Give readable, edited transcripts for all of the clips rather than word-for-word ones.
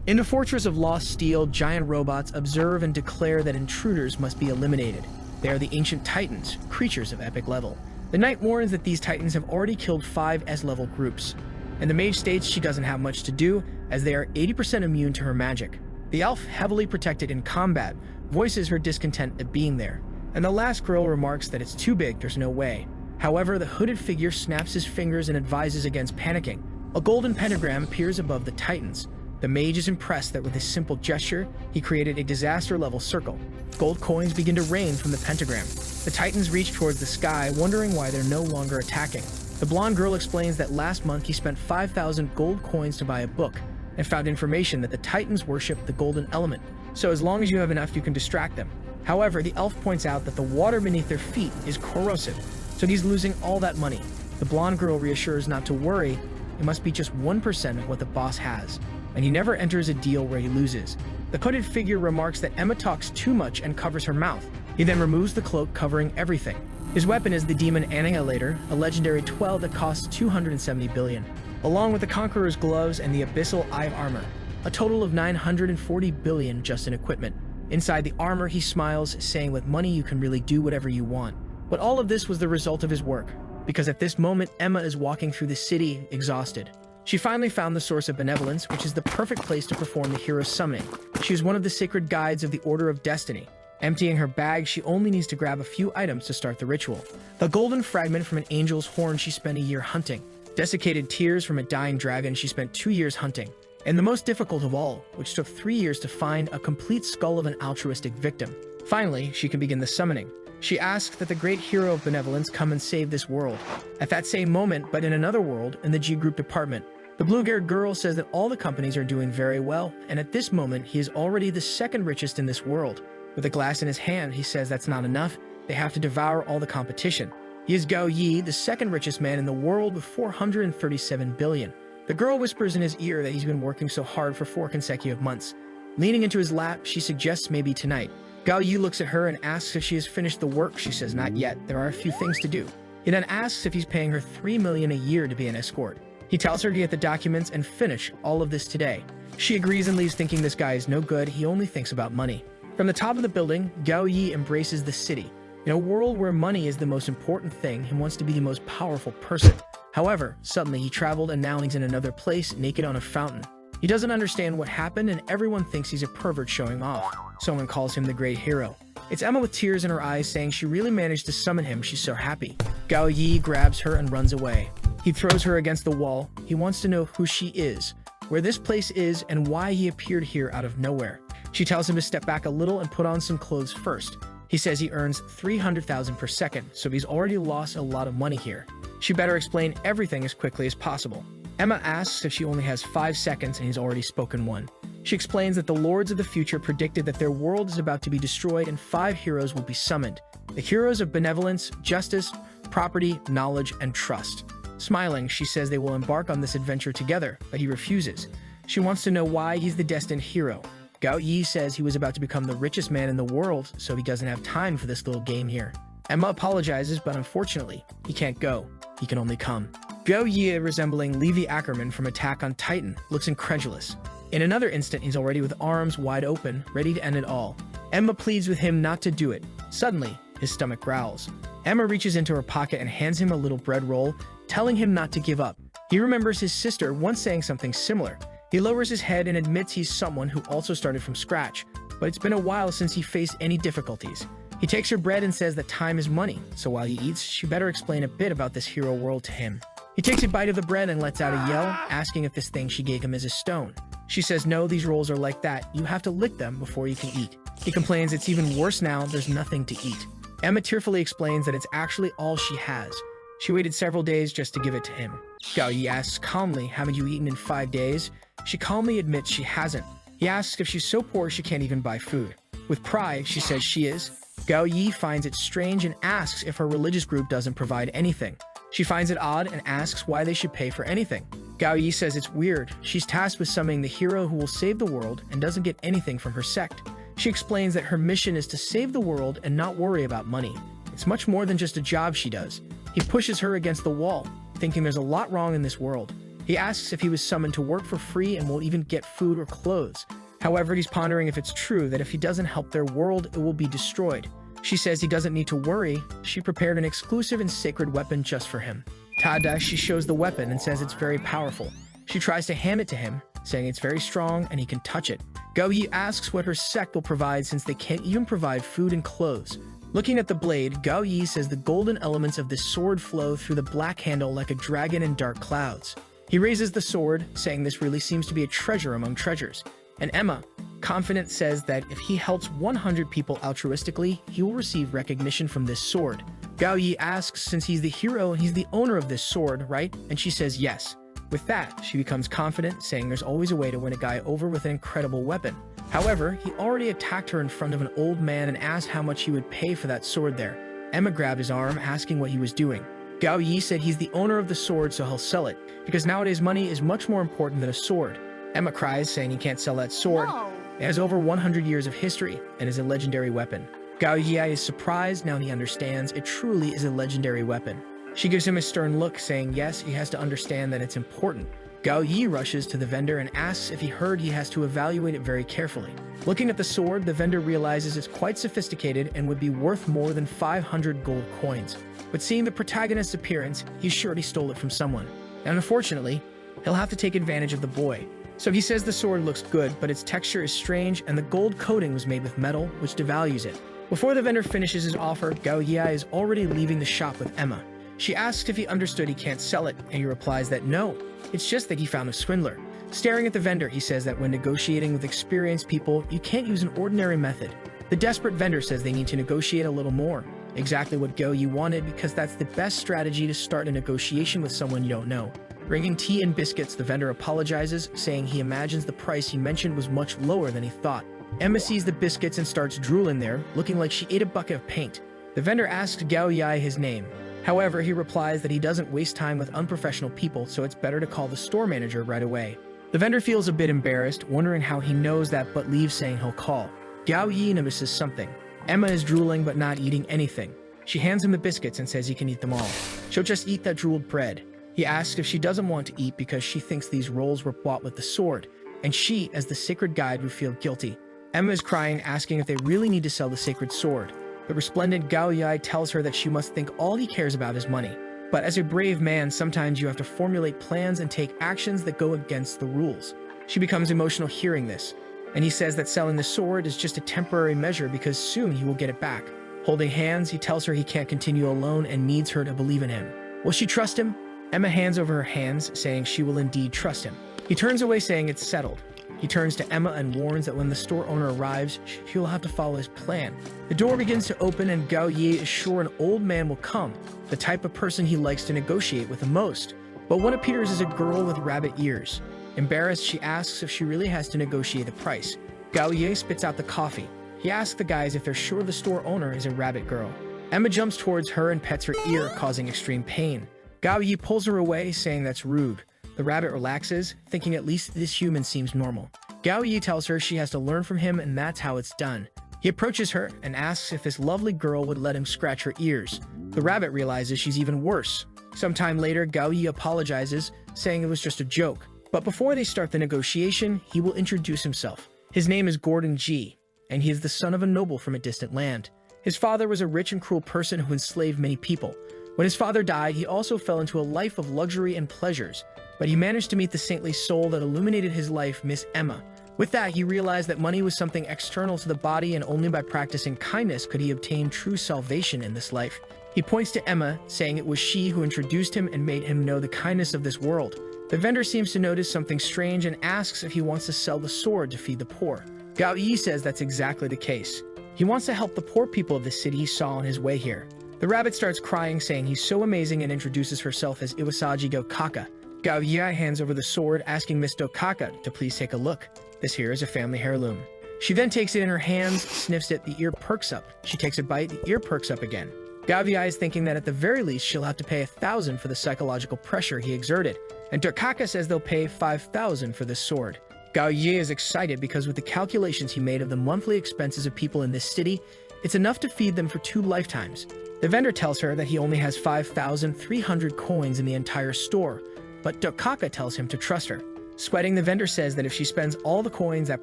In the Fortress of Lost Steel, giant robots observe and declare that intruders must be eliminated. They are the ancient titans, creatures of epic level. The knight warns that these titans have already killed 5 S-level groups, and the mage states she doesn't have much to do as they are 80% immune to her magic. The elf, heavily protected in combat, voices her discontent at being there, and the last girl remarks that it's too big, there's no way. However, the hooded figure snaps his fingers and advises against panicking. A golden pentagram appears above the titans. The mage is impressed that with his simple gesture, he created a disaster-level circle. Gold coins begin to rain from the pentagram. The titans reach towards the sky, wondering why they're no longer attacking. The blonde girl explains that last month he spent 5,000 gold coins to buy a book, and found information that the titans worship the golden element, so as long as you have enough you can distract them. However, the elf points out that the water beneath their feet is corrosive, so he's losing all that money. The blonde girl reassures not to worry, it must be just 1% of what the boss has, and he never enters a deal where he loses. The hooded figure remarks that Emma talks too much and covers her mouth. He then removes the cloak covering everything. His weapon is the demon Annihilator, a legendary 12 that costs 270 billion, along with the Conqueror's gloves and the Abyssal Eye armor, a total of 940 billion just in equipment. Inside the armor, he smiles, saying with money you can really do whatever you want. But all of this was the result of his work, because at this moment Emma is walking through the city, exhausted. She finally found the source of benevolence, which is the perfect place to perform the hero's summoning. She is one of the sacred guides of the Order of Destiny. Emptying her bag, she only needs to grab a few items to start the ritual. The golden fragment from an angel's horn she spent a year hunting. Desiccated tears from a dying dragon she spent 2 years hunting. And the most difficult of all, which took 3 years to find, a complete skull of an altruistic victim. Finally, she can begin the summoning. She asks that the great hero of benevolence come and save this world. At that same moment, but in another world, in the G Group department, the blue-haired girl says that all the companies are doing very well, and at this moment, he is already the second richest in this world. With a glass in his hand, he says that's not enough, they have to devour all the competition. He is Gao Yi, the second richest man in the world with 437 billion. The girl whispers in his ear that he's been working so hard for 4 consecutive months. Leaning into his lap, she suggests maybe tonight. Gao Yi looks at her and asks if she has finished the work. She says not yet, there are a few things to do. He then asks if he's paying her 3 million a year to be an escort. He tells her to get the documents and finish all of this today. She agrees and leaves thinking this guy is no good, he only thinks about money. From the top of the building, Gao Yi embraces the city. In a world where money is the most important thing, he wants to be the most powerful person. However, suddenly he traveled and now he's in another place, naked on a fountain. He doesn't understand what happened and everyone thinks he's a pervert showing off. Someone calls him the great hero. It's Emma with tears in her eyes saying she really managed to summon him, she's so happy. Gao Yi grabs her and runs away. He throws her against the wall. He wants to know who she is, where this place is, and why he appeared here out of nowhere. She tells him to step back a little and put on some clothes first. He says he earns 300,000 per second, so he's already lost a lot of money here. She better explain everything as quickly as possible. Emma asks if she only has 5 seconds and he's already spoken one. She explains that the lords of the future predicted that their world is about to be destroyed and 5 heroes will be summoned. The heroes of benevolence, justice, property, knowledge, and trust. Smiling, she says they will embark on this adventure together, but he refuses. She wants to know why he's the destined hero. Gao Yi says he was about to become the richest man in the world, so he doesn't have time for this little game here. Emma apologizes, but unfortunately, he can't go. He can only come. Gao Yi, resembling Levi Ackerman from Attack on Titan, looks incredulous. In another instant, he's already with arms wide open, ready to end it all. Emma pleads with him not to do it. Suddenly, his stomach growls. Emma reaches into her pocket and hands him a little bread roll, telling him not to give up. He remembers his sister once saying something similar. He lowers his head and admits he's someone who also started from scratch, but it's been a while since he faced any difficulties. He takes her bread and says that time is money, so while he eats, she better explain a bit about this hero world to him. He takes a bite of the bread and lets out a yell, asking if this thing she gave him is a stone. She says no, these rolls are like that, you have to lick them before you can eat. He complains it's even worse now, there's nothing to eat. Emma tearfully explains that it's actually all she has. She waited several days just to give it to him. Gao Yi asks calmly, haven't you eaten in 5 days? She calmly admits she hasn't. He asks if she's so poor she can't even buy food. With pride, she says she is. Gao Yi finds it strange and asks if her religious group doesn't provide anything. She finds it odd and asks why they should pay for anything. Gao Yi says it's weird. She's tasked with summoning the hero who will save the world and doesn't get anything from her sect. She explains that her mission is to save the world and not worry about money. It's much more than just a job she does. He pushes her against the wall, thinking there's a lot wrong in this world. He asks if he was summoned to work for free and will even get food or clothes. However, he's pondering if it's true that if he doesn't help their world, it will be destroyed. She says he doesn't need to worry. She prepared an exclusive and sacred weapon just for him. Tada, she shows the weapon and says it's very powerful. She tries to hand it to him, saying it's very strong and he can touch it. Gao-yi asks what her sect will provide since they can't even provide food and clothes. Looking at the blade, Gao-yi says the golden elements of this sword flow through the black handle like a dragon in dark clouds. He raises the sword, saying this really seems to be a treasure among treasures. And Emma, confident, says that if he helps 100 people altruistically, he will receive recognition from this sword. Gao-yi asks since he's the hero and he's the owner of this sword, right? And she says yes. With that, she becomes confident, saying there's always a way to win a guy over with an incredible weapon. However, he already attacked her in front of an old man and asked how much he would pay for that sword there. Emma grabbed his arm, asking what he was doing. Gao-yi said he's the owner of the sword, so he'll sell it, because nowadays money is much more important than a sword. Emma cries, saying he can't sell that sword. No. It has over 100 years of history and is a legendary weapon. Gao-yi is surprised now he understands it truly is a legendary weapon. She gives him a stern look, saying yes, he has to understand that it's important. Gao-yi rushes to the vendor and asks if he heard he has to evaluate it very carefully. Looking at the sword, the vendor realizes it's quite sophisticated and would be worth more than 500 gold coins. But seeing the protagonist's appearance, he's sure he stole it from someone. And unfortunately, he'll have to take advantage of the boy. So he says the sword looks good, but its texture is strange and the gold coating was made with metal, which devalues it. Before the vendor finishes his offer, Gao-yi is already leaving the shop with Emma. She asks if he understood he can't sell it, and he replies that no, it's just that he found a swindler. Staring at the vendor, he says that when negotiating with experienced people, you can't use an ordinary method. The desperate vendor says they need to negotiate a little more. Exactly what Gao-yi wanted, because that's the best strategy to start a negotiation with someone you don't know. Bringing tea and biscuits, the vendor apologizes, saying he imagines the price he mentioned was much lower than he thought. Emma sees the biscuits and starts drooling there, looking like she ate a bucket of paint. The vendor asks Gao-yi his name. However, he replies that he doesn't waste time with unprofessional people, so it's better to call the store manager right away. The vendor feels a bit embarrassed, wondering how he knows that but leaves saying he'll call. Gao-yi notices something. Emma is drooling but not eating anything. She hands him the biscuits and says he can eat them all. She'll just eat that drooled bread. He asks if she doesn't want to eat because she thinks these rolls were bought with the sword, and she, as the sacred guide, would feel guilty. Emma is crying, asking if they really need to sell the sacred sword. The resplendent Gao-yi tells her that she must think all he cares about is money. But as a brave man, sometimes you have to formulate plans and take actions that go against the rules. She becomes emotional hearing this, and he says that selling the sword is just a temporary measure because soon he will get it back. Holding hands, he tells her he can't continue alone and needs her to believe in him. Will she trust him? Emma hands over her hands, saying she will indeed trust him. He turns away, saying it's settled. He turns to Emma and warns that when the store owner arrives, she will have to follow his plan. The door begins to open and Gao-yi is sure an old man will come, the type of person he likes to negotiate with the most. But what appears is a girl with rabbit ears. Embarrassed, she asks if she really has to negotiate the price. Gao-yi spits out the coffee. He asks the guys if they're sure the store owner is a rabbit girl. Emma jumps towards her and pets her ear, causing extreme pain. Gao-yi pulls her away, saying that's rude. The rabbit relaxes, thinking at least this human seems normal. Gao-yi tells her she has to learn from him and that's how it's done. He approaches her and asks if this lovely girl would let him scratch her ears. The rabbit realizes she's even worse. Sometime later, Gao-yi apologizes, saying it was just a joke. But before they start the negotiation, he will introduce himself. His name is Gordon G, and he is the son of a noble from a distant land. His father was a rich and cruel person who enslaved many people. When his father died, he also fell into a life of luxury and pleasures, but he managed to meet the saintly soul that illuminated his life, Miss Emma. With that, he realized that money was something external to the body and only by practicing kindness could he obtain true salvation in this life. He points to Emma, saying it was she who introduced him and made him know the kindness of this world. The vendor seems to notice something strange and asks if he wants to sell the sword to feed the poor. Gao-yi says that's exactly the case. He wants to help the poor people of the city he saw on his way here. The rabbit starts crying, saying he's so amazing and introduces herself as Iwasagi Dokaka. Gao-yi hands over the sword, asking Miss Dokaka to please take a look. This here is a family heirloom. She then takes it in her hands, sniffs it, the ear perks up. She takes a bite, the ear perks up again. Gao-yi is thinking that at the very least she'll have to pay 1,000 for the psychological pressure he exerted, and Dokaka says they'll pay 5,000 for this sword. Gao-yi is excited because with the calculations he made of the monthly expenses of people in this city, it's enough to feed them for 2 lifetimes. The vendor tells her that he only has 5,300 coins in the entire store, but Dokaka tells him to trust her. Sweating, the vendor says that if she spends all the coins, that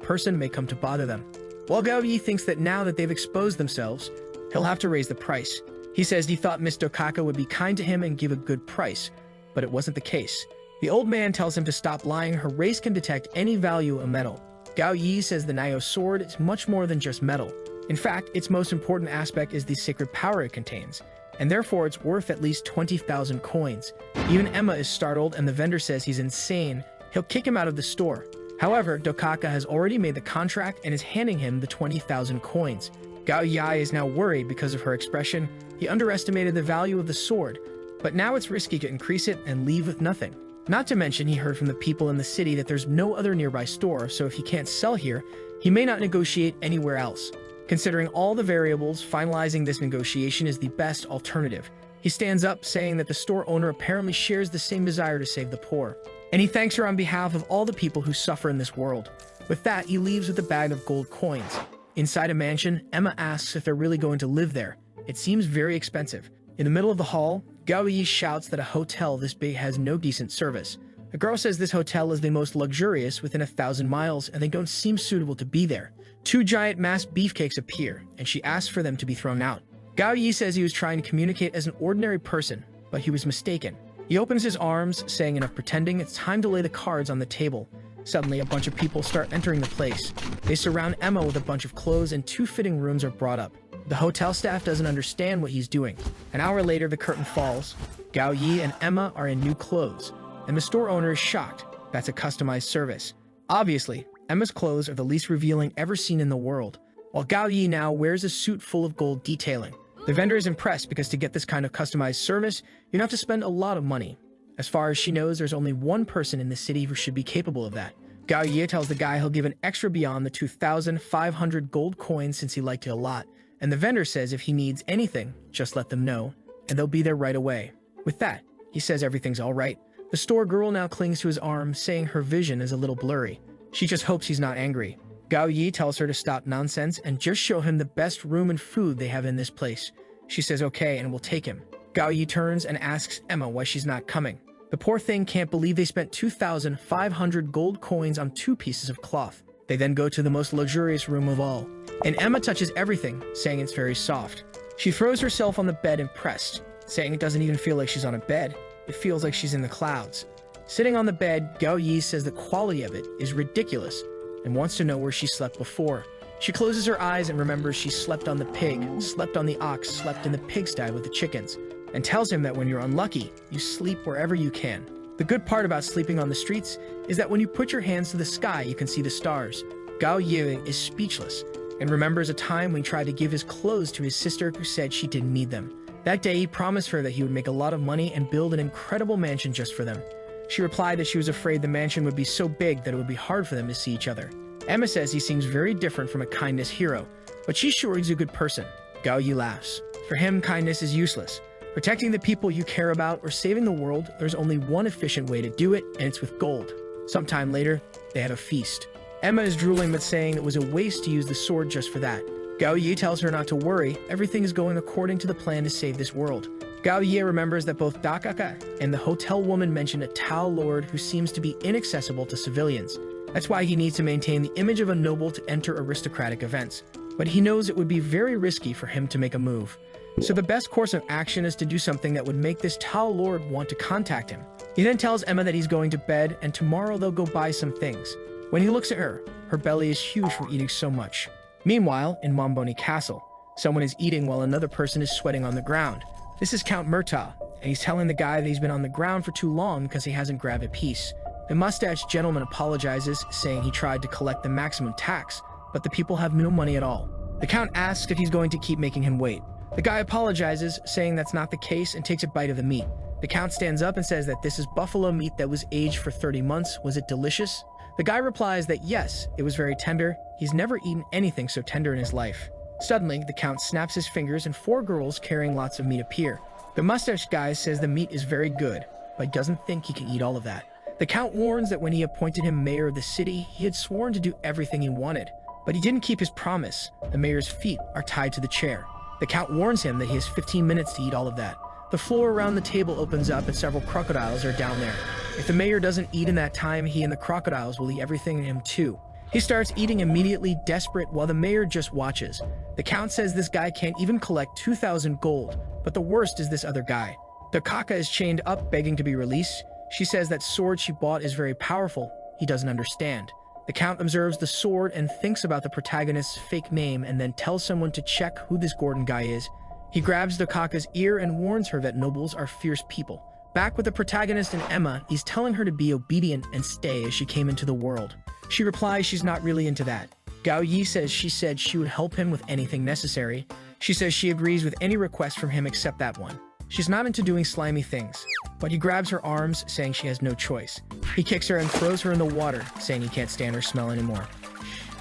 person may come to bother them. While Gao Yi thinks that now that they've exposed themselves, he'll have to raise the price. He says he thought Miss Dokaka would be kind to him and give a good price, but it wasn't the case. The old man tells him to stop lying. Her race can detect any value of metal. Gao Yi says the Nio sword is much more than just metal. In fact, its most important aspect is the sacred power it contains, and therefore it's worth at least 20,000 coins. Even Emma is startled, and the vendor says he's insane. He'll kick him out of the store. However, Dokaka has already made the contract and is handing him the 20,000 coins. Gao Yi is now worried because of her expression. He underestimated the value of the sword, but now it's risky to increase it and leave with nothing. Not to mention, he heard from the people in the city that there's no other nearby store, so if he can't sell here, he may not negotiate anywhere else. Considering all the variables, finalizing this negotiation is the best alternative. He stands up, saying that the store owner apparently shares the same desire to save the poor, and he thanks her on behalf of all the people who suffer in this world. With that, he leaves with a bag of gold coins. Inside a mansion, Emma asks if they're really going to live there. It seems very expensive. In the middle of the hall, Gao Yi shouts that a hotel this big has no decent service. A girl says this hotel is the most luxurious within 1,000 miles, and they don't seem suitable to be there. 2 giant masked beefcakes appear, and she asks for them to be thrown out. Gao Yi says he was trying to communicate as an ordinary person, but he was mistaken. He opens his arms, saying enough pretending it's time to lay the cards on the table. Suddenly, a bunch of people start entering the place. They surround Emma with a bunch of clothes, and 2 fitting rooms are brought up. The hotel staff doesn't understand what he's doing. An hour later, the curtain falls. Gao Yi and Emma are in new clothes, and the store owner is shocked. That's a customized service. Obviously, Emma's clothes are the least revealing ever seen in the world, while Gao Yi now wears a suit full of gold detailing. The vendor is impressed because to get this kind of customized service, you have to spend a lot of money. As far as she knows, there's only one person in the city who should be capable of that. Gao Yi tells the guy he'll give an extra beyond the 2,500 gold coins since he liked it a lot, and the vendor says if he needs anything, just let them know, and they'll be there right away. With that, he says everything's all right. The store girl now clings to his arm, saying her vision is a little blurry. She just hopes he's not angry. Gao Yi tells her to stop nonsense and just show him the best room and food they have in this place. She says okay and will take him. Gao Yi turns and asks Emma why she's not coming. The poor thing can't believe they spent 2,500 gold coins on 2 pieces of cloth. They then go to the most luxurious room of all, and Emma touches everything, saying it's very soft. She throws herself on the bed impressed, saying it doesn't even feel like she's on a bed. It feels like she's in the clouds. Sitting on the bed, Gao Yi says the quality of it is ridiculous and wants to know where she slept before. She closes her eyes and remembers she slept on the pig, slept on the ox, slept in the pigsty with the chickens, and tells him that when you're unlucky, you sleep wherever you can. The good part about sleeping on the streets is that when you put your hands to the sky, you can see the stars. Gao Yi is speechless and remembers a time when he tried to give his clothes to his sister who said she didn't need them. That day, he promised her that he would make a lot of money and build an incredible mansion just for them. She replied that she was afraid the mansion would be so big that it would be hard for them to see each other. Emma says he seems very different from a kindness hero, but she's sure he's a good person. Gao Yi laughs. For him, kindness is useless. Protecting the people you care about or saving the world, there's only one efficient way to do it, and it's with gold. Sometime later, they had a feast. Emma is drooling but saying it was a waste to use the sword just for that. Gao Yi tells her not to worry, everything is going according to the plan to save this world. Gao Yi remembers that both Dokaka and the hotel woman mentioned a Tao Lord who seems to be inaccessible to civilians. That's why he needs to maintain the image of a noble to enter aristocratic events. But he knows it would be very risky for him to make a move. So the best course of action is to do something that would make this Tao Lord want to contact him. He then tells Emma that he's going to bed and tomorrow they'll go buy some things. When he looks at her, her belly is huge from eating so much. Meanwhile, in Momboni Castle, someone is eating while another person is sweating on the ground. This is Count Murtaugh, and he's telling the guy that he's been on the ground for too long because he hasn't grabbed a piece. The mustached gentleman apologizes, saying he tried to collect the maximum tax, but the people have no money at all. The Count asks if he's going to keep making him wait. The guy apologizes, saying that's not the case, and takes a bite of the meat. The Count stands up and says that this is buffalo meat that was aged for 30 months. Was it delicious? The guy replies that yes, it was very tender. He's never eaten anything so tender in his life. Suddenly, the Count snaps his fingers and 4 girls carrying lots of meat appear. The mustache guy says the meat is very good, but doesn't think he can eat all of that. The Count warns that when he appointed him mayor of the city, he had sworn to do everything he wanted, but he didn't keep his promise. The mayor's feet are tied to the chair. The Count warns him that he has 15 minutes to eat all of that. The floor around the table opens up and several crocodiles are down there. If the mayor doesn't eat in that time, he and the crocodiles will eat everything in him too. He starts eating immediately, desperate, while the mayor just watches. The count says this guy can't even collect 2,000 gold, but the worst is this other guy. The Kaka is chained up, begging to be released. She says that sword she bought is very powerful. He doesn't understand. The count observes the sword and thinks about the protagonist's fake name and then tells someone to check who this Gordon guy is. He grabs the Kaka's ear and warns her that nobles are fierce people. Back with the protagonist and Emma, he's telling her to be obedient and stay as she came into the world. She replies she's not really into that. Gao Yi says she said she would help him with anything necessary. She says she agrees with any request from him except that one. She's not into doing slimy things, but he grabs her arms, saying she has no choice. He kicks her and throws her in the water, saying he can't stand her smell anymore.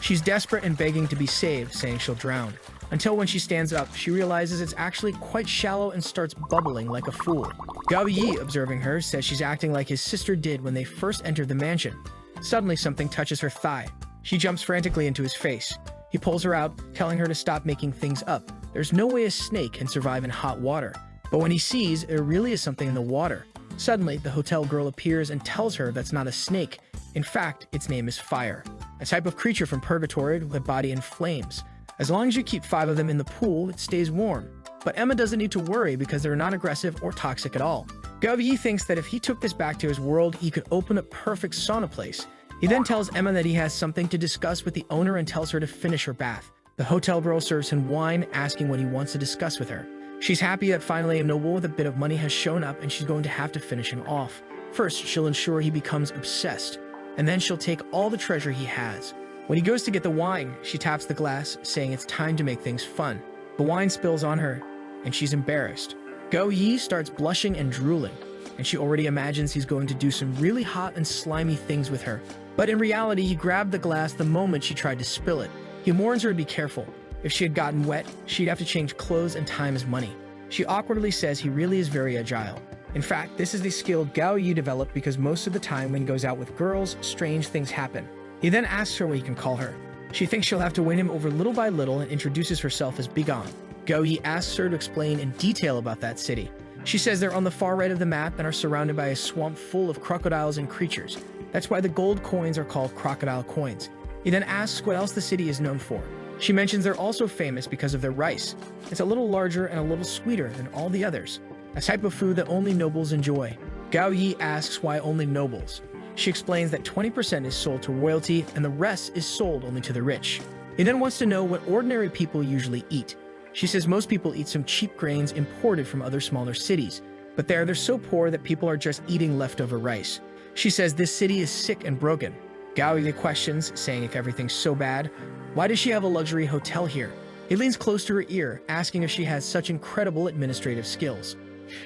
She's desperate and begging to be saved, saying she'll drown. Until when she stands up, she realizes it's actually quite shallow and starts bubbling like a fool. Gao Yi, observing her, says she's acting like his sister did when they first entered the mansion. Suddenly, something touches her thigh. She jumps frantically into his face. He pulls her out, telling her to stop making things up. There's no way a snake can survive in hot water. But when he sees, there really is something in the water. Suddenly, the hotel girl appears and tells her that's not a snake. In fact, its name is Fire, a type of creature from Purgatory with a body in flames. As long as you keep 5 of them in the pool, it stays warm. But Emma doesn't need to worry because they're not aggressive or toxic at all. Gao Yi thinks that if he took this back to his world, he could open a perfect sauna place. He then tells Emma that he has something to discuss with the owner and tells her to finish her bath. The hotel girl serves him wine, asking what he wants to discuss with her. She's happy that finally a noble with a bit of money has shown up and she's going to have to finish him off. First, she'll ensure he becomes obsessed, and then she'll take all the treasure he has. When he goes to get the wine, she taps the glass, saying it's time to make things fun. The wine spills on her, and she's embarrassed. Gao Yi starts blushing and drooling, and she already imagines he's going to do some really hot and slimy things with her. But in reality, he grabbed the glass the moment she tried to spill it. He warns her to be careful. If she had gotten wet, she'd have to change clothes and time is money. She awkwardly says he really is very agile. In fact, this is the skill Gao Yi developed because most of the time when he goes out with girls, strange things happen. He then asks her what he can call her. She thinks she'll have to win him over little by little and introduces herself as Bigon. Gao Yi asks her to explain in detail about that city. She says they're on the far right of the map and are surrounded by a swamp full of crocodiles and creatures. That's why the gold coins are called crocodile coins. He then asks what else the city is known for. She mentions they're also famous because of their rice. It's a little larger and a little sweeter than all the others, a type of food that only nobles enjoy. Gao Yi asks why only nobles. She explains that 20% is sold to royalty and the rest is sold only to the rich. He then wants to know what ordinary people usually eat. She says most people eat some cheap grains imported from other smaller cities, but they're so poor that people are just eating leftover rice. She says this city is sick and broken. Gao Yi questions, saying if everything's so bad, why does she have a luxury hotel here? He leans close to her ear, asking if she has such incredible administrative skills.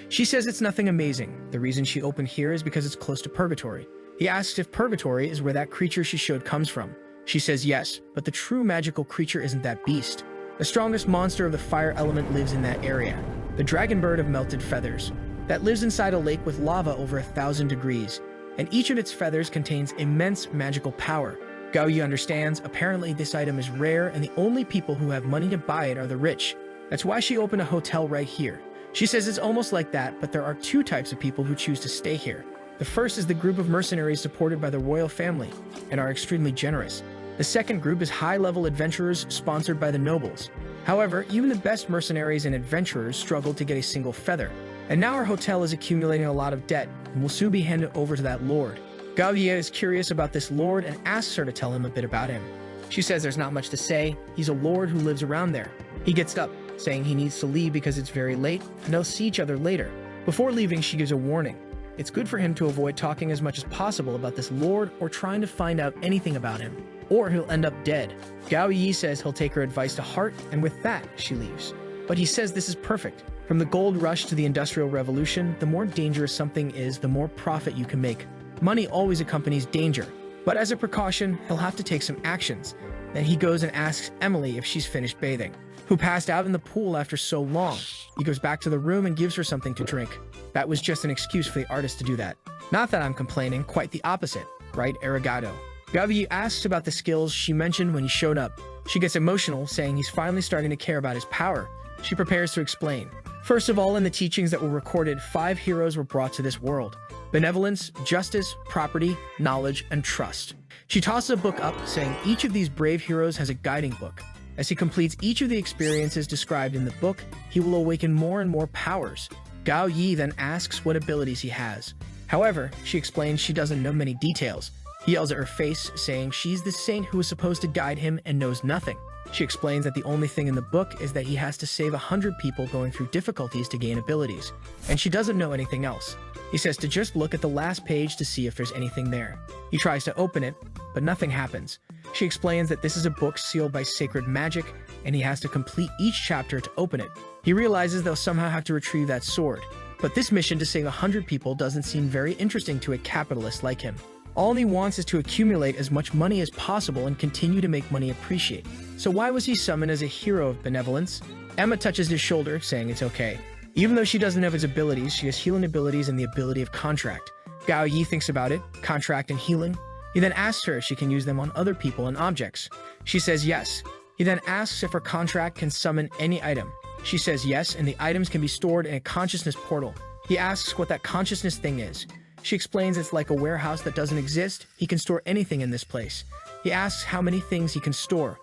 She says it's nothing amazing. The reason she opened here is because it's close to Purgatory. He asks if Purgatory is where that creature she showed comes from. She says yes, but the true magical creature isn't that beast. The strongest monster of the fire element lives in that area, the dragon bird of melted feathers, that lives inside a lake with lava over 1,000 degrees, and each of its feathers contains immense magical power. Gao Yi understands, apparently this item is rare and the only people who have money to buy it are the rich. That's why she opened a hotel right here. She says it's almost like that, but there are 2 types of people who choose to stay here. The first is the group of mercenaries supported by the royal family and are extremely generous. The second group is high-level adventurers sponsored by the nobles. However, even the best mercenaries and adventurers struggle to get a single feather. And now our hotel is accumulating a lot of debt and will soon be handed over to that lord. Gao Yi is curious about this lord and asks her to tell him a bit about him. She says there's not much to say. He's a lord who lives around there. He gets up, saying he needs to leave because it's very late and they'll see each other later. Before leaving, she gives a warning. It's good for him to avoid talking as much as possible about this lord or trying to find out anything about him, or he'll end up dead. Gao Yi says he'll take her advice to heart, and with that, she leaves. But he says this is perfect. From the gold rush to the Industrial Revolution, the more dangerous something is, the more profit you can make. Money always accompanies danger, but as a precaution, he'll have to take some actions. Then he goes and asks Emily if she's finished bathing, who passed out in the pool after so long. He goes back to the room and gives her something to drink. That was just an excuse for the artist to do that. Not that I'm complaining, quite the opposite, right, Arigato? Gao Yi asks about the skills she mentioned when he showed up. She gets emotional, saying he's finally starting to care about his power. She prepares to explain. First of all, in the teachings that were recorded, 5 heroes were brought to this world: benevolence, justice, property, knowledge, and trust. She tosses a book up, saying each of these brave heroes has a guiding book. As he completes each of the experiences described in the book, he will awaken more and more powers. Gao Yi then asks what abilities he has. However, she explains she doesn't know many details. He yells at her face, saying she's the saint who was supposed to guide him and knows nothing. She explains that the only thing in the book is that he has to save 100 people going through difficulties to gain abilities, and she doesn't know anything else. He says to just look at the last page to see if there's anything there. He tries to open it, but nothing happens. She explains that this is a book sealed by sacred magic, and he has to complete each chapter to open it. He realizes they'll somehow have to retrieve that sword, but this mission to save 100 people doesn't seem very interesting to a capitalist like him. All he wants is to accumulate as much money as possible and continue to make money appreciate. So why was he summoned as a hero of benevolence? Emma touches his shoulder, saying it's okay. Even though she doesn't have his abilities, she has healing abilities and the ability of contract. Gao Yi thinks about it, contract and healing. He then asks her if she can use them on other people and objects. She says yes. He then asks if her contract can summon any item. She says yes, and the items can be stored in a consciousness portal. He asks what that consciousness thing is. She explains it's like a warehouse that doesn't exist. He can store anything in this place. He asks how many things he can store.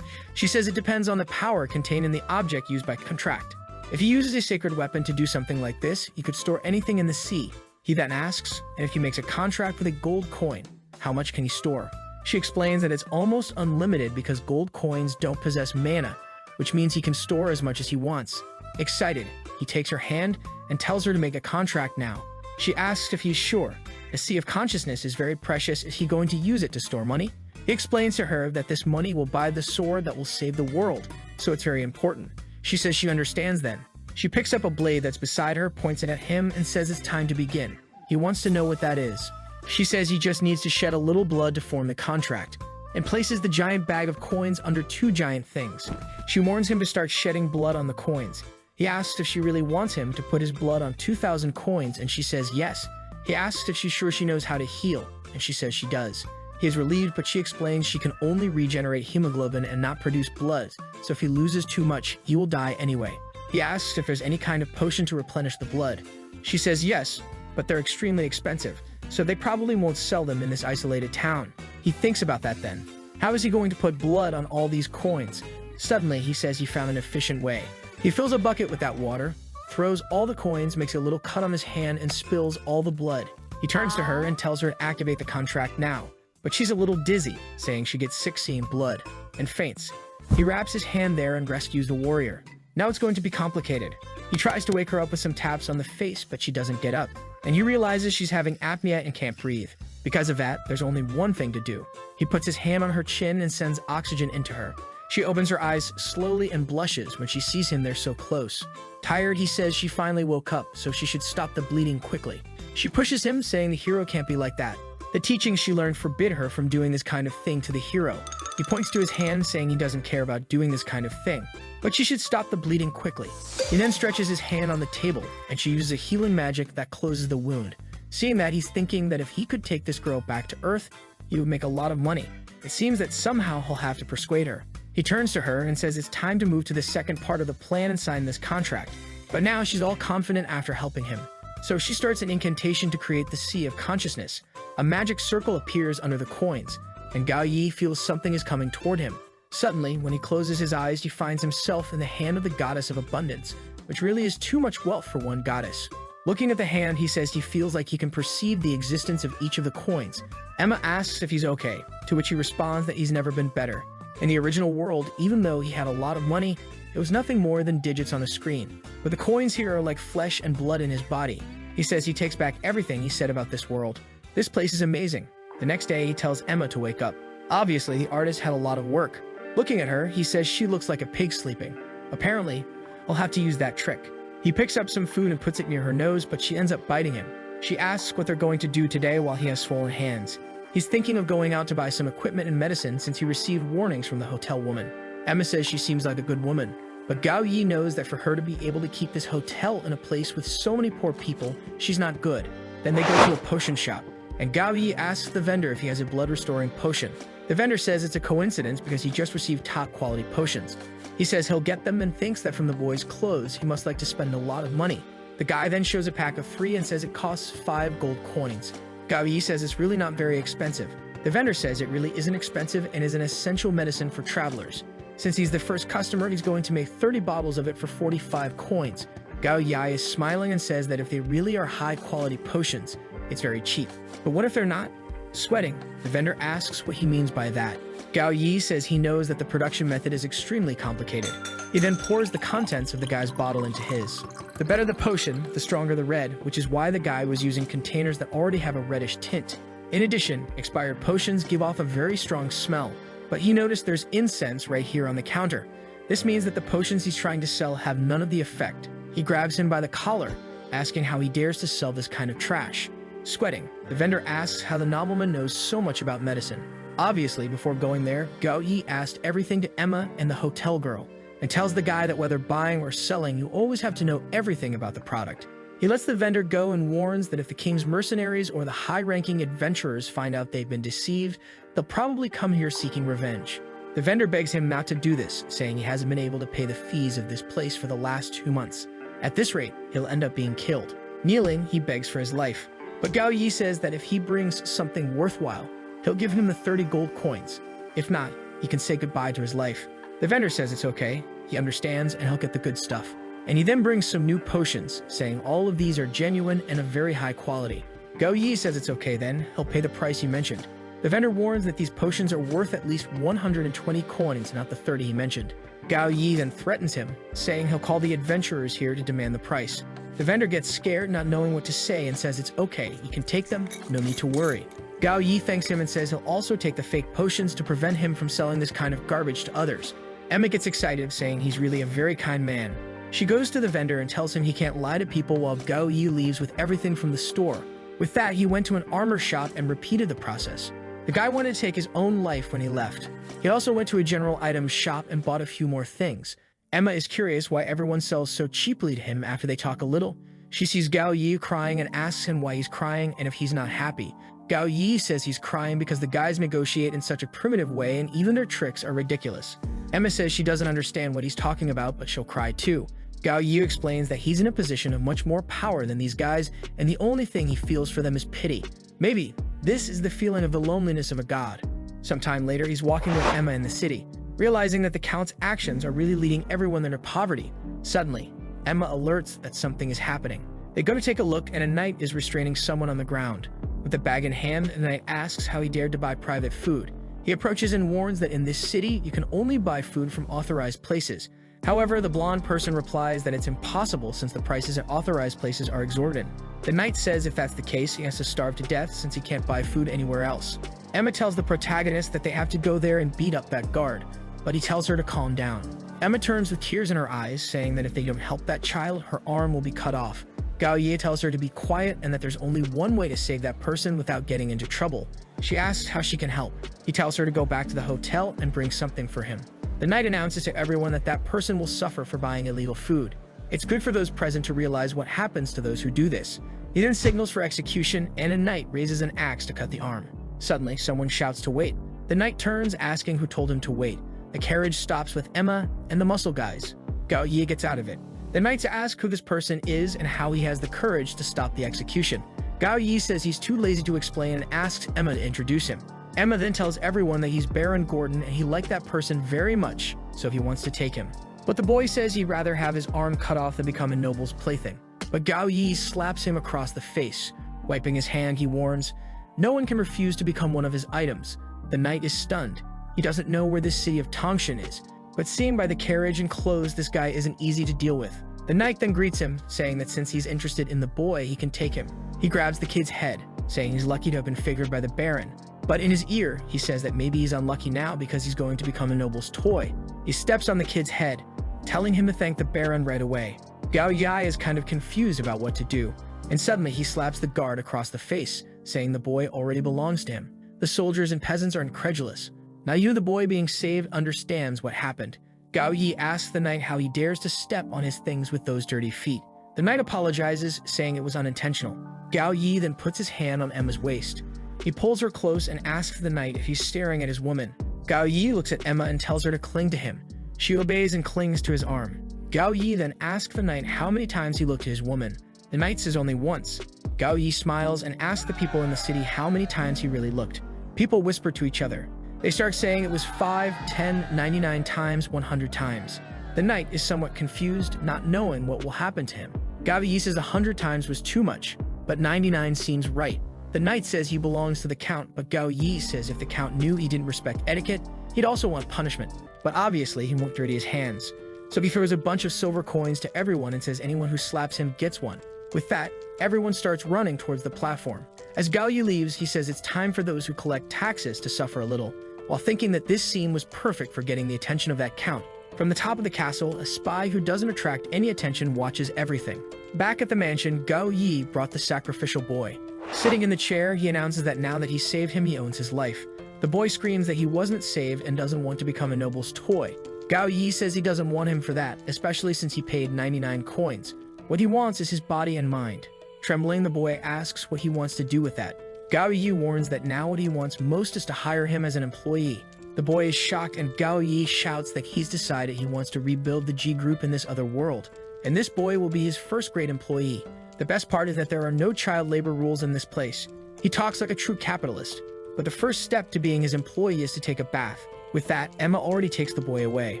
She says it depends on the power contained in the object used by contract. If he uses a sacred weapon to do something like this, he could store anything in the sea. He then asks, and if he makes a contract with a gold coin, how much can he store? She explains that it's almost unlimited because gold coins don't possess mana, which means he can store as much as he wants. Excited, he takes her hand and tells her to make a contract now. She asks if he's sure. The Sea of Consciousness is very precious. Is he going to use it to store money? He explains to her that this money will buy the sword that will save the world, so it's very important. She says she understands then. She picks up a blade that's beside her, points it at him, and says it's time to begin. He wants to know what that is. She says he just needs to shed a little blood to form the contract, and places the giant bag of coins under 2 giant things. She warns him to start shedding blood on the coins. He asks if she really wants him to put his blood on 2,000 coins, and she says yes. He asks if she's sure she knows how to heal, and she says she does. He is relieved, but she explains she can only regenerate hemoglobin and not produce blood, so if he loses too much, he will die anyway. He asks if there's any kind of potion to replenish the blood. She says yes, but they're extremely expensive, so they probably won't sell them in this isolated town. He thinks about that then. How is he going to put blood on all these coins? Suddenly, he says he found an efficient way. He fills a bucket with that water, throws all the coins, makes a little cut on his hand, and spills all the blood. He turns to her and tells her to activate the contract now, but she's a little dizzy, saying she gets sick seeing blood, and faints. He wraps his hand there and rescues the warrior. Now it's going to be complicated. He tries to wake her up with some taps on the face, but she doesn't get up, and he realizes she's having apnea and can't breathe. Because of that, there's only one thing to do. He puts his hand on her chin and sends oxygen into her. She opens her eyes slowly and blushes when she sees him there so close. Tired, he says she finally woke up, so she should stop the bleeding quickly. She pushes him, saying the hero can't be like that. The teachings she learned forbid her from doing this kind of thing to the hero. He points to his hand, saying he doesn't care about doing this kind of thing, but she should stop the bleeding quickly. He then stretches his hand on the table, and she uses a healing magic that closes the wound. Seeing that, he's thinking that if he could take this girl back to Earth, he would make a lot of money. It seems that somehow he'll have to persuade her. He turns to her and says it's time to move to the second part of the plan and sign this contract. But now she's all confident after helping him. So she starts an incantation to create the Sea of Consciousness. A magic circle appears under the coins, and Gao Yi feels something is coming toward him. Suddenly, when he closes his eyes, he finds himself in the hand of the goddess of abundance, which really is too much wealth for one goddess. Looking at the hand, he says he feels like he can perceive the existence of each of the coins. Emma asks if he's okay, to which he responds that he's never been better. In the original world, even though he had a lot of money, it was nothing more than digits on a screen. But the coins here are like flesh and blood in his body. He says he takes back everything he said about this world. This place is amazing. The next day, he tells Emma to wake up. Obviously, the artist had a lot of work. Looking at her, he says she looks like a pig sleeping. Apparently, I'll have to use that trick. He picks up some food and puts it near her nose, but she ends up biting him. She asks what they're going to do today while he has swollen hands. He's thinking of going out to buy some equipment and medicine since he received warnings from the hotel woman. Emma says she seems like a good woman, but Gao Yi knows that for her to be able to keep this hotel in a place with so many poor people, she's not good. Then they go to a potion shop, and Gao Yi asks the vendor if he has a blood-restoring potion. The vendor says it's a coincidence because he just received top-quality potions. He says he'll get them and thinks that from the boy's clothes, he must like to spend a lot of money. The guy then shows a pack of 3 and says it costs 5 gold coins. Gao Yi says it's really not very expensive. The vendor says it really isn't expensive and is an essential medicine for travelers. Since he's the first customer, he's going to make 30 bottles of it for 45 coins. Gao Yi is smiling and says that if they really are high-quality potions, it's very cheap. But what if they're not? Sweating, the vendor asks what he means by that. Gao Yi says he knows that the production method is extremely complicated. He then pours the contents of the guy's bottle into his. The better the potion, the stronger the red, which is why the guy was using containers that already have a reddish tint. In addition, expired potions give off a very strong smell, but he noticed there's incense right here on the counter. This means that the potions he's trying to sell have none of the effect. He grabs him by the collar, asking how he dares to sell this kind of trash. Sweating, the vendor asks how the nobleman knows so much about medicine. Obviously, before going there, Gao Yi asked everything to Emma and the hotel girl, and tells the guy that whether buying or selling, you always have to know everything about the product. He lets the vendor go and warns that if the king's mercenaries or the high-ranking adventurers find out they've been deceived, they'll probably come here seeking revenge. The vendor begs him not to do this, saying he hasn't been able to pay the fees of this place for the last 2 months. At this rate, he'll end up being killed. Kneeling, he begs for his life. But Gao Yi says that if he brings something worthwhile, he'll give him the 30 gold coins. If not, he can say goodbye to his life. The vendor says it's okay, he understands, and he'll get the good stuff. And he then brings some new potions, saying all of these are genuine and of very high quality. Gao Yi says it's okay then, he'll pay the price he mentioned. The vendor warns that these potions are worth at least 120 coins, not the 30 he mentioned. Gao Yi then threatens him, saying he'll call the adventurers here to demand the price. The vendor gets scared, not knowing what to say, and says it's okay, he can take them, no need to worry. Gao Yi thanks him and says he'll also take the fake potions to prevent him from selling this kind of garbage to others. Emma gets excited, saying he's really a very kind man. She goes to the vendor and tells him he can't lie to people while Gao Yi leaves with everything from the store. With that, he went to an armor shop and repeated the process. The guy wanted to take his own life when he left. He also went to a general items shop and bought a few more things. Emma is curious why everyone sells so cheaply to him after they talk a little. She sees Gao Yi crying and asks him why he's crying and if he's not happy. Gao Yi says he's crying because the guys negotiate in such a primitive way and even their tricks are ridiculous. Emma says she doesn't understand what he's talking about, but she'll cry too. Gao Yi explains that he's in a position of much more power than these guys, and the only thing he feels for them is pity. Maybe this is the feeling of the loneliness of a god. Sometime later, he's walking with Emma in the city, realizing that the Count's actions are really leading everyone into poverty. Suddenly, Emma alerts that something is happening. They go to take a look, and a knight is restraining someone on the ground. With a bag in hand, the knight asks how he dared to buy private food. He approaches and warns that in this city, you can only buy food from authorized places. However, the blonde person replies that it's impossible since the prices at authorized places are exorbitant. The knight says if that's the case, he has to starve to death since he can't buy food anywhere else. Emma tells the protagonist that they have to go there and beat up that guard, but he tells her to calm down. Emma turns with tears in her eyes, saying that if they don't help that child, her arm will be cut off. Gao Yi tells her to be quiet and that there's only one way to save that person without getting into trouble. She asks how she can help. He tells her to go back to the hotel and bring something for him. The knight announces to everyone that that person will suffer for buying illegal food. It's good for those present to realize what happens to those who do this. He then signals for execution, and a knight raises an axe to cut the arm. Suddenly, someone shouts to wait. The knight turns, asking who told him to wait. The carriage stops with Emma and the muscle guys. Gao Yi gets out of it. The knights ask who this person is and how he has the courage to stop the execution. Gao Yi says he's too lazy to explain and asks Emma to introduce him. Emma then tells everyone that he's Baron Gordon and he liked that person very much, so he wants to take him. But the boy says he'd rather have his arm cut off than become a noble's plaything. But Gao Yi slaps him across the face. Wiping his hand, he warns, no one can refuse to become one of his items. The knight is stunned. He doesn't know where this city of Tangshan is, but seeing by the carriage and clothes, this guy isn't easy to deal with. The knight then greets him, saying that since he's interested in the boy, he can take him. He grabs the kid's head, saying he's lucky to have been figured by the Baron. But in his ear, he says that maybe he's unlucky now because he's going to become a noble's toy. He steps on the kid's head, telling him to thank the Baron right away. Gao Yi is kind of confused about what to do, and suddenly he slaps the guard across the face, saying the boy already belongs to him. The soldiers and peasants are incredulous. Now the boy being saved understands what happened. Gao Yi asks the knight how he dares to step on his things with those dirty feet. The knight apologizes, saying it was unintentional. Gao Yi then puts his hand on Emma's waist. He pulls her close and asks the knight if he's staring at his woman. Gao Yi looks at Emma and tells her to cling to him. She obeys and clings to his arm. Gao Yi then asks the knight how many times he looked at his woman. The knight says only once. Gao Yi smiles and asks the people in the city how many times he really looked. People whisper to each other. They start saying it was 5, 10, 99 times, 100 times. The knight is somewhat confused, not knowing what will happen to him. Gao Yi says 100 times was too much, but 99 seems right. The knight says he belongs to the count, but Gao Yi says if the count knew he didn't respect etiquette, he'd also want punishment. But obviously he won't dirty his hands. So he throws a bunch of silver coins to everyone and says anyone who slaps him gets one. With that, everyone starts running towards the platform. As Gao Yi leaves, he says it's time for those who collect taxes to suffer a little, while thinking that this scene was perfect for getting the attention of that count. From the top of the castle, a spy who doesn't attract any attention watches everything. Back at the mansion, Gao Yi brought the sacrificial boy. Sitting in the chair, he announces that now that he saved him, he owns his life. The boy screams that he wasn't saved and doesn't want to become a noble's toy. Gao Yi says he doesn't want him for that, especially since he paid 99 coins. What he wants is his body and mind. Trembling, the boy asks what he wants to do with that. Gao Yi warns that now what he wants most is to hire him as an employee. The boy is shocked and Gao Yi shouts that he's decided he wants to rebuild the G group in this other world. And this boy will be his first great employee. The best part is that there are no child labor rules in this place. He talks like a true capitalist. But the first step to being his employee is to take a bath. With that, Emma already takes the boy away,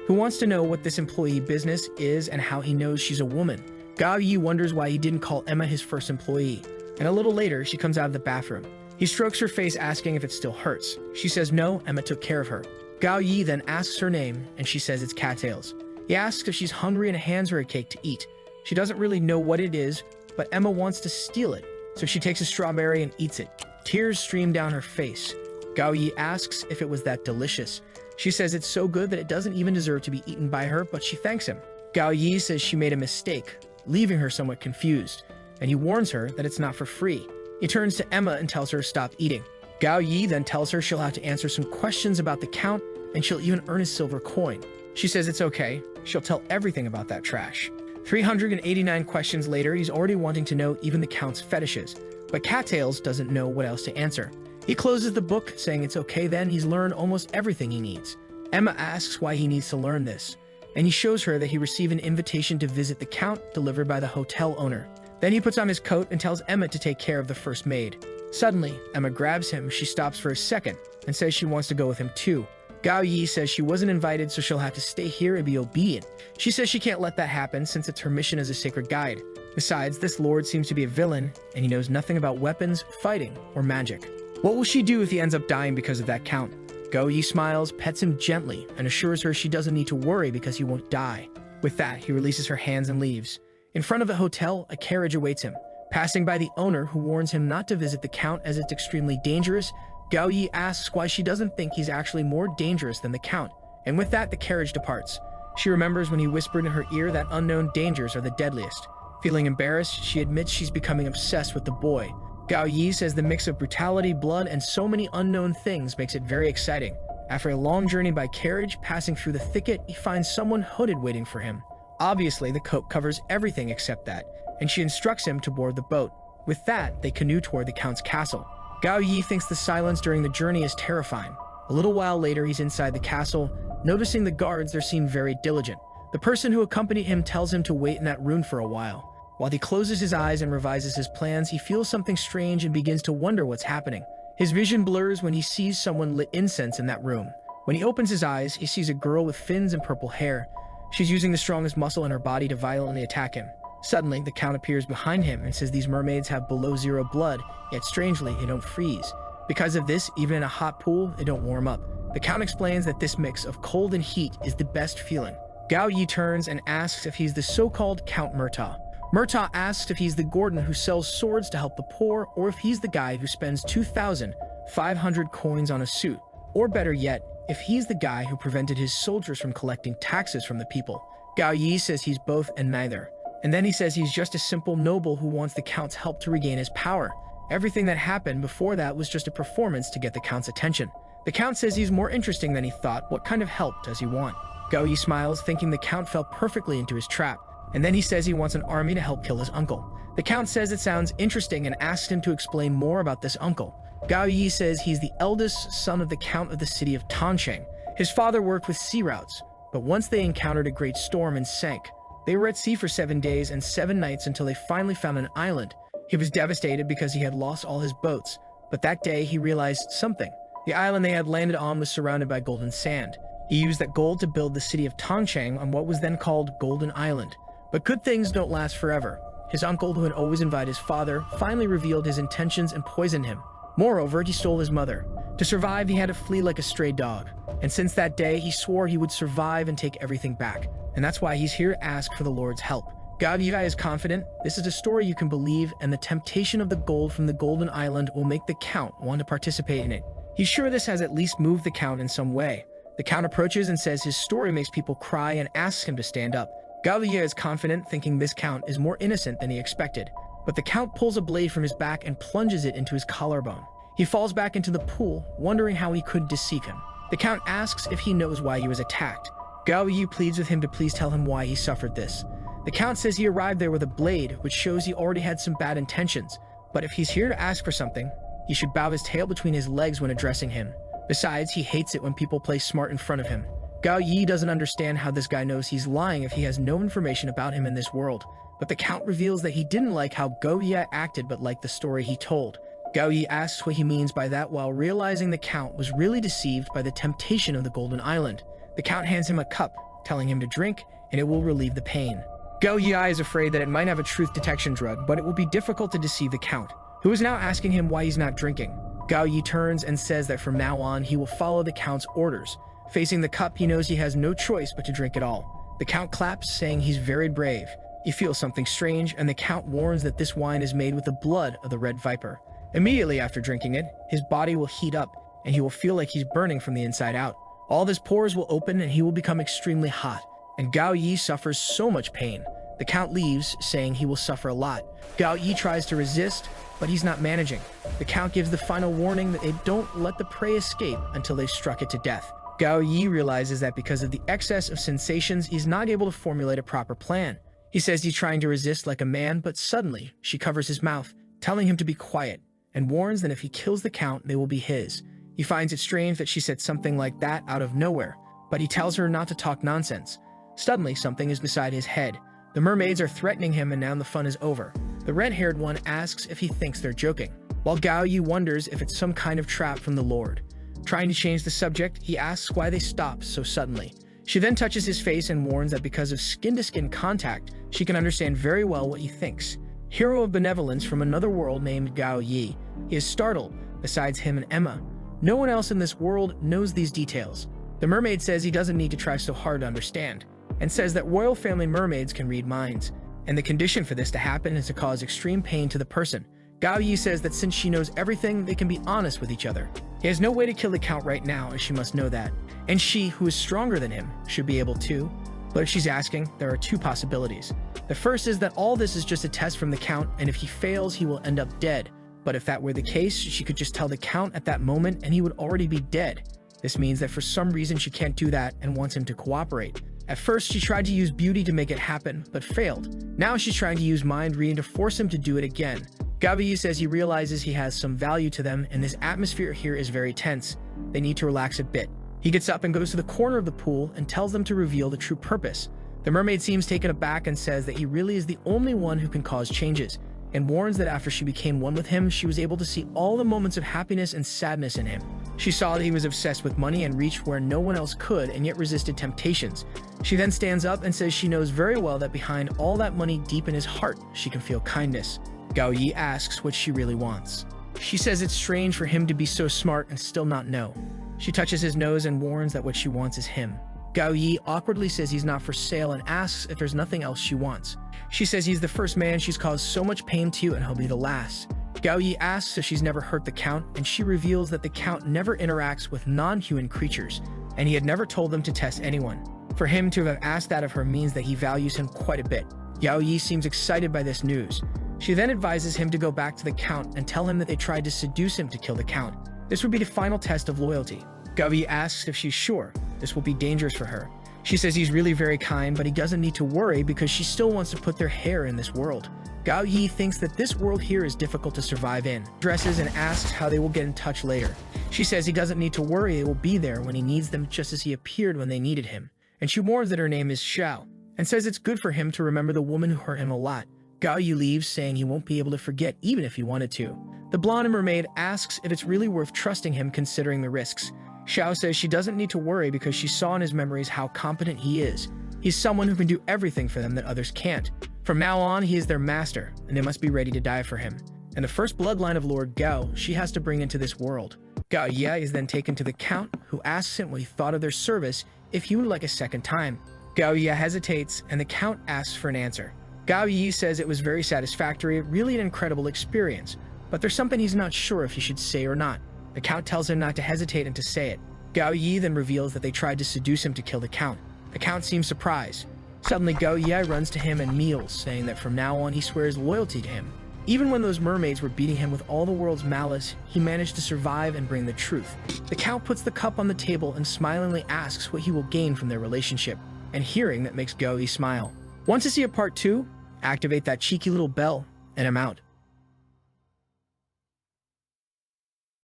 who wants to know what this employee business is and how he knows she's a woman. Gao Yi wonders why he didn't call Emma his first employee. And a little later, she comes out of the bathroom. He strokes her face asking if it still hurts. She says no, Emma took care of her. Gao Yi then asks her name, and she says it's Cattails. He asks if she's hungry and hands her a cake to eat. She doesn't really know what it is, but Emma wants to steal it, so she takes a strawberry and eats it. Tears stream down her face. Gao Yi asks if it was that delicious. She says it's so good that it doesn't even deserve to be eaten by her, but she thanks him. Gao Yi says she made a mistake, leaving her somewhat confused, and he warns her that it's not for free. He turns to Emma and tells her to stop eating. Gao Yi then tells her she'll have to answer some questions about the count, and she'll even earn a silver coin. She says it's okay, she'll tell everything about that trash. 389 questions later, he's already wanting to know even the count's fetishes, but Cattails doesn't know what else to answer. He closes the book, saying it's okay then, he's learned almost everything he needs. Emma asks why he needs to learn this, and he shows her that he received an invitation to visit the count delivered by the hotel owner. Then he puts on his coat and tells Emma to take care of the first maid. Suddenly, Emma grabs him, she stops for a second, and says she wants to go with him too. Gao Yi says she wasn't invited, so she'll have to stay here and be obedient. She says she can't let that happen since it's her mission as a sacred guide. Besides, this lord seems to be a villain, and he knows nothing about weapons, fighting, or magic. What will she do if he ends up dying because of that count? Gao Yi smiles, pets him gently, and assures her she doesn't need to worry because he won't die. With that, he releases her hands and leaves. In front of the hotel, a carriage awaits him. Passing by the owner, who warns him not to visit the count as it's extremely dangerous, Gao Yi asks why she doesn't think he's actually more dangerous than the count. And with that, the carriage departs. She remembers when he whispered in her ear that unknown dangers are the deadliest. Feeling embarrassed, she admits she's becoming obsessed with the boy. Gao Yi says the mix of brutality, blood, and so many unknown things makes it very exciting. After a long journey by carriage, passing through the thicket, he finds someone hooded waiting for him. Obviously, the coat covers everything except that, and she instructs him to board the boat. With that, they canoe toward the count's castle. Gao Yi thinks the silence during the journey is terrifying. A little while later, he's inside the castle. Noticing the guards, they seem very diligent. The person who accompanied him tells him to wait in that room for a while. While he closes his eyes and revises his plans, he feels something strange and begins to wonder what's happening. His vision blurs when he sees someone lit incense in that room. When he opens his eyes, he sees a girl with fins and purple hair. She's using the strongest muscle in her body to violently attack him. Suddenly, the count appears behind him and says these mermaids have below zero blood, yet strangely, they don't freeze. Because of this, even in a hot pool, they don't warm up. The count explains that this mix of cold and heat is the best feeling. Gao Yi turns and asks if he's the so-called Count Murtaugh. Murtaugh asks if he's the Gordon who sells swords to help the poor, or if he's the guy who spends 2,500 coins on a suit. Or better yet, if he's the guy who prevented his soldiers from collecting taxes from the people. Gao Yi says he's both and neither. And then he says he's just a simple noble who wants the Count's help to regain his power. Everything that happened before that was just a performance to get the Count's attention. The Count says he's more interesting than he thought. What kind of help does he want? Gao Yi smiles, thinking the Count fell perfectly into his trap. And then he says he wants an army to help kill his uncle. The Count says it sounds interesting and asks him to explain more about this uncle. Gao Yi says he's the eldest son of the Count of the city of Tongcheng. His father worked with sea routes, but once they encountered a great storm and sank. They were at sea for 7 days and 7 nights until they finally found an island. He was devastated because he had lost all his boats, but that day he realized something. The island they had landed on was surrounded by golden sand. He used that gold to build the city of Tongcheng on what was then called Golden Island. But good things don't last forever. His uncle, who had always invited his father, finally revealed his intentions and poisoned him. Moreover, he stole his mother. To survive, he had to flee like a stray dog. And since that day, he swore he would survive and take everything back. And that's why he's here to ask for the Lord's help. Gao Yi is confident this is a story you can believe, and the temptation of the gold from the Golden Island will make the Count want to participate in it. He's sure this has at least moved the Count in some way. The Count approaches and says his story makes people cry and asks him to stand up. Gao Yi is confident, thinking this Count is more innocent than he expected. But the Count pulls a blade from his back and plunges it into his collarbone. He falls back into the pool, wondering how he could deceive him. The Count asks if he knows why he was attacked. Gao Yi pleads with him to please tell him why he suffered this. The Count says he arrived there with a blade, which shows he already had some bad intentions. But if he's here to ask for something, he should bow his tail between his legs when addressing him. Besides, he hates it when people play smart in front of him. Gao Yi doesn't understand how this guy knows he's lying if he has no information about him in this world. But the Count reveals that he didn't like how Gao Yi acted but liked the story he told. Gao Yi asks what he means by that while realizing the Count was really deceived by the temptation of the Golden Island. The Count hands him a cup, telling him to drink, and it will relieve the pain. Gao Yi is afraid that it might have a truth detection drug, but it will be difficult to deceive the Count, who is now asking him why he's not drinking. Gao Yi turns and says that from now on he will follow the Count's orders. Facing the cup, he knows he has no choice but to drink it all. The Count claps, saying he's very brave. He feels something strange, and the Count warns that this wine is made with the blood of the red viper. Immediately after drinking it, his body will heat up, and he will feel like he's burning from the inside out. All of his pores will open, and he will become extremely hot. And Gao Yi suffers so much pain. The Count leaves, saying he will suffer a lot. Gao Yi tries to resist, but he's not managing. The Count gives the final warning that they don't let the prey escape until they've struck it to death. Gao Yi realizes that because of the excess of sensations, he's not able to formulate a proper plan. He says he's trying to resist like a man, but suddenly, she covers his mouth, telling him to be quiet, and warns that if he kills the Count, they will be his. He finds it strange that she said something like that out of nowhere, but he tells her not to talk nonsense. Suddenly, something is beside his head. The mermaids are threatening him, and now the fun is over. The red-haired one asks if he thinks they're joking, while Gao Yi wonders if it's some kind of trap from the Lord. Trying to change the subject, he asks why they stopped so suddenly. She then touches his face and warns that because of skin-to-skin contact, she can understand very well what he thinks. Hero of benevolence from another world named Gao Yi. He is startled, besides him and Emma. No one else in this world knows these details. The mermaid says he doesn't need to try so hard to understand, and says that royal family mermaids can read minds, and the condition for this to happen is to cause extreme pain to the person. Gao Yi says that since she knows everything, they can be honest with each other. He has no way to kill the Count right now, as she must know that, and she, who is stronger than him, should be able to. But if she's asking, there are 2 possibilities. The first is that all this is just a test from the Count, and if he fails, he will end up dead. But if that were the case, she could just tell the Count at that moment, and he would already be dead. This means that for some reason she can't do that and wants him to cooperate. At first, she tried to use beauty to make it happen, but failed. Now she's trying to use mind reading to force him to do it again. Gao Yi says he realizes he has some value to them, and this atmosphere here is very tense. They need to relax a bit. He gets up and goes to the corner of the pool and tells them to reveal the true purpose. The mermaid seems taken aback and says that he really is the only one who can cause changes, and warns that after she became one with him, she was able to see all the moments of happiness and sadness in him. She saw that he was obsessed with money and reached where no one else could, and yet resisted temptations. She then stands up and says she knows very well that behind all that money deep in his heart, she can feel kindness. Gao Yi asks what she really wants. She says it's strange for him to be so smart and still not know. She touches his nose and warns that what she wants is him. Gao Yi awkwardly says he's not for sale and asks if there's nothing else she wants. She says he's the first man she's caused so much pain to and he'll be the last. Gao Yi asks if she's never hurt the Count, and she reveals that the Count never interacts with non-human creatures, and he had never told them to test anyone. For him to have asked that of her means that he values him quite a bit. Gao Yi seems excited by this news. She then advises him to go back to the Count and tell him that they tried to seduce him to kill the Count. This would be the final test of loyalty. Gao Yi asks if she's sure. This will be dangerous for her. She says he's really very kind, but he doesn't need to worry because she still wants to put their hair in this world. Gao Yi thinks that this world here is difficult to survive in, dresses and asks how they will get in touch later. She says he doesn't need to worry, they will be there when he needs them just as he appeared when they needed him. And she warns that her name is Xiao, and says it's good for him to remember the woman who hurt him a lot. Gao Yi leaves, saying he won't be able to forget even if he wanted to. The blonde mermaid asks if it's really worth trusting him considering the risks. Xiao says she doesn't need to worry because she saw in his memories how competent he is. He's someone who can do everything for them that others can't. From now on, he is their master, and they must be ready to die for him. And the first bloodline of Lord Gao, she has to bring into this world. Gao Ye is then taken to the Count, who asks him what he thought of their service, if he would like a second time. Gao Ye hesitates, and the Count asks for an answer. Gao Yi says it was very satisfactory, really an incredible experience, but there's something he's not sure if he should say or not. The Count tells him not to hesitate and to say it. Gao Yi then reveals that they tried to seduce him to kill the Count. The Count seems surprised. Suddenly, Gao Yi runs to him and kneels, saying that from now on he swears loyalty to him. Even when those mermaids were beating him with all the world's malice, he managed to survive and bring the truth. The Count puts the cup on the table and smilingly asks what he will gain from their relationship, and hearing that makes Gao Yi smile. Want to see a part 2? Activate that cheeky little bell, and I'm out.